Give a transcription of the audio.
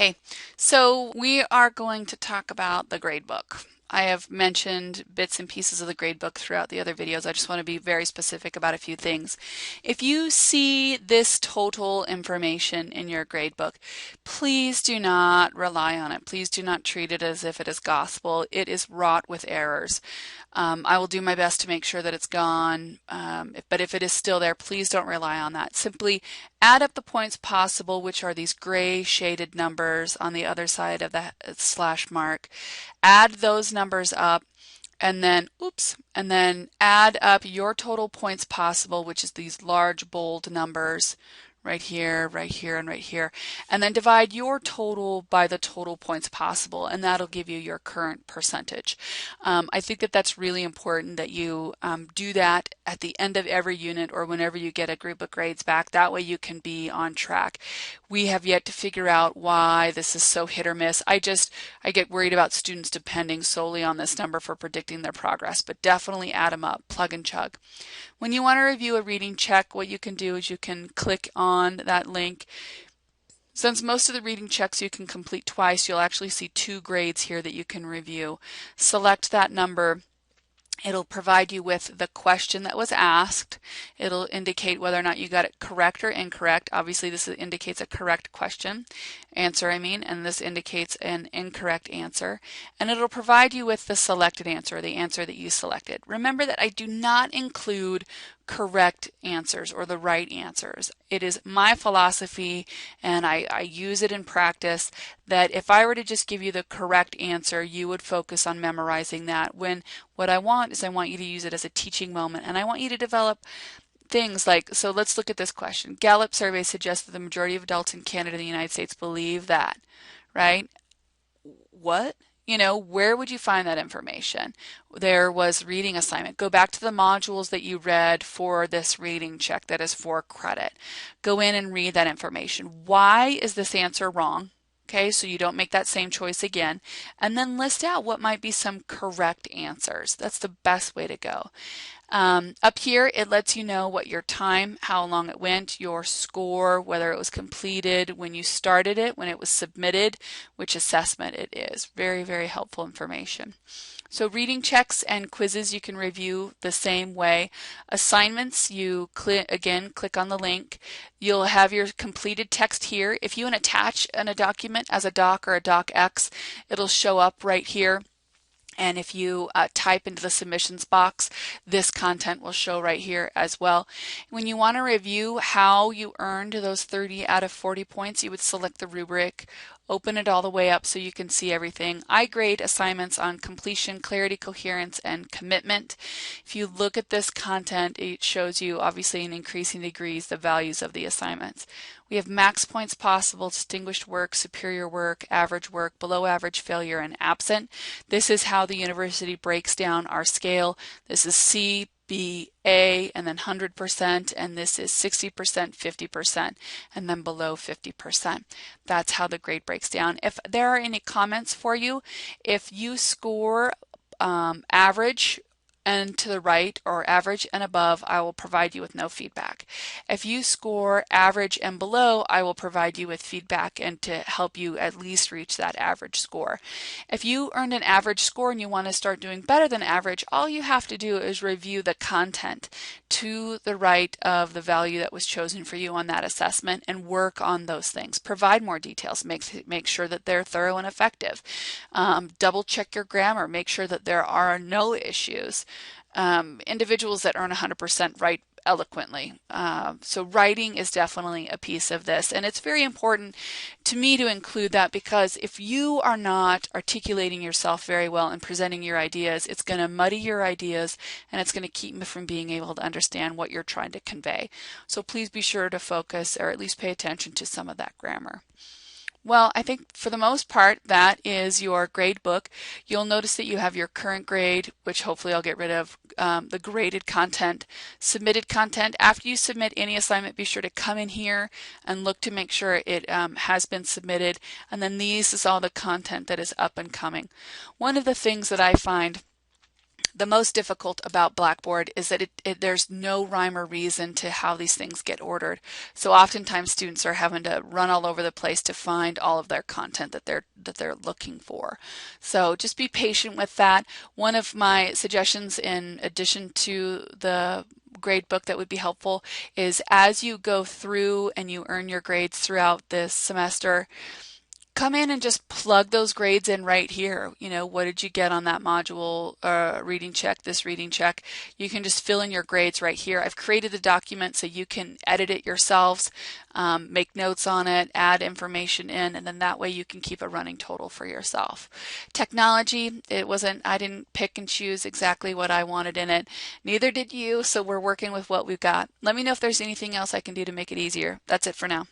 Okay, so we are going to talk about the gradebook. I have mentioned bits and pieces of the gradebook throughout the other videos. I just want to be very specific about a few things. If you see this total information in your gradebook, please do not rely on it. Please do not treat it as if it is gospel. It is wrought with errors. I will do my best to make sure that it's gone, but if it is still there, please don't rely on that. Simply add up the points possible, which are these gray shaded numbers on the other side of the slash mark. Add those numbers up and then, and then add up your total points possible, which is these large bold numbers right here, and right here, and then divide your total by the total points possible, and that'll give you your current percentage. I think that that's really important that you do that at the end of every unit or whenever you get a group of grades back. That way you can be on track. We have yet to figure out why this is so hit or miss. I get worried about students depending solely on this number for predicting their progress, but definitely add them up, plug and chug. When you want to review a reading check, what you can do is you can click on that link. Since most of the reading checks you can complete twice, you'll actually see 2 grades here that you can review. Select that number. It'll provide you with the question that was asked. It'll indicate whether or not you got it correct or incorrect. Obviously, this indicates a correct answer, and this indicates an incorrect answer. And it'll provide you with the selected answer, the answer that you selected. Remember that I do not include correct answers or the right answers. It is my philosophy, and I use it in practice, that if I were to just give you the correct answer, you would focus on memorizing that, when what I want is I want you to use it as a teaching moment, and I want you to develop things like, so let's look at this question. Gallup survey suggests that the majority of adults in Canada and the United States believe that, right? What? Where would you find that information? There was reading assignment. Go back to the modules that you read for this reading check that is for credit. Go in and read that information. Why is this answer wrong? Okay, so you don't make that same choice again. And then list out what might be some correct answers. That's the best way to go. Up here, it lets you know what your time, how long it went, your score, whether it was completed, when you started it, when it was submitted, which assessment it is. Very, very helpful information. So reading checks and quizzes you can review the same way. Assignments, you click on the link. You'll have your completed text here. If you attach a document as a doc or a docx, it'll show up right here. And if you type into the submissions box, this content will show right here as well. When you want to review how you earned those 30 out of 40 points, you would select the rubric, open it all the way up so you can see everything. I grade assignments on completion, clarity, coherence, and commitment. If you look at this content, it shows you obviously in increasing degrees the values of the assignments. We have max points possible, distinguished work, superior work, average work, below average, failure, and absent. This is how the university breaks down our scale. This is C, B, A, and then 100%, and this is 60%, 50%, and then below 50%. That's how the grade breaks down. If there are any comments for you, if you score average and to the right or average and above, I will provide you with no feedback. If you score average and below, I will provide you with feedback and to help you at least reach that average score. If you earned an average score and you want to start doing better than average, all you have to do is review the content to the right of the value that was chosen for you on that assessment and work on those things. Provide more details, make sure that they're thorough and effective. Double check your grammar, make sure that there are no issues. Individuals that earn 100% write eloquently. So writing is definitely a piece of this, and it's very important to me to include that, because if you are not articulating yourself very well and presenting your ideas, it's going to muddy your ideas and it's going to keep you from being able to understand what you're trying to convey. So please be sure to focus, or at least pay attention to some of that grammar. Well, I think for the most part, that is your grade book. You'll notice that you have your current grade, which hopefully I'll get rid of, the graded content, submitted content. After you submit any assignment, be sure to come in here and look to make sure it has been submitted. And then this is all the content that is up and coming. One of the things that I find The most difficult about Blackboard is that there's no rhyme or reason to how these things get ordered. So oftentimes students are having to run all over the place to find all of their content that they're looking for. So just be patient with that. One of my suggestions in addition to the Gradebook that would be helpful is as you go through and you earn your grades throughout this semester, come in and just plug those grades in right here. You know, what did you get on that module, reading check, this reading check? You can just fill in your grades right here. I've created the document so you can edit it yourselves, make notes on it, add information in, and then that way you can keep a running total for yourself. Technology, I didn't pick and choose exactly what I wanted in it. Neither did you, so we're working with what we've got. Let me know if there's anything else I can do to make it easier. That's it for now.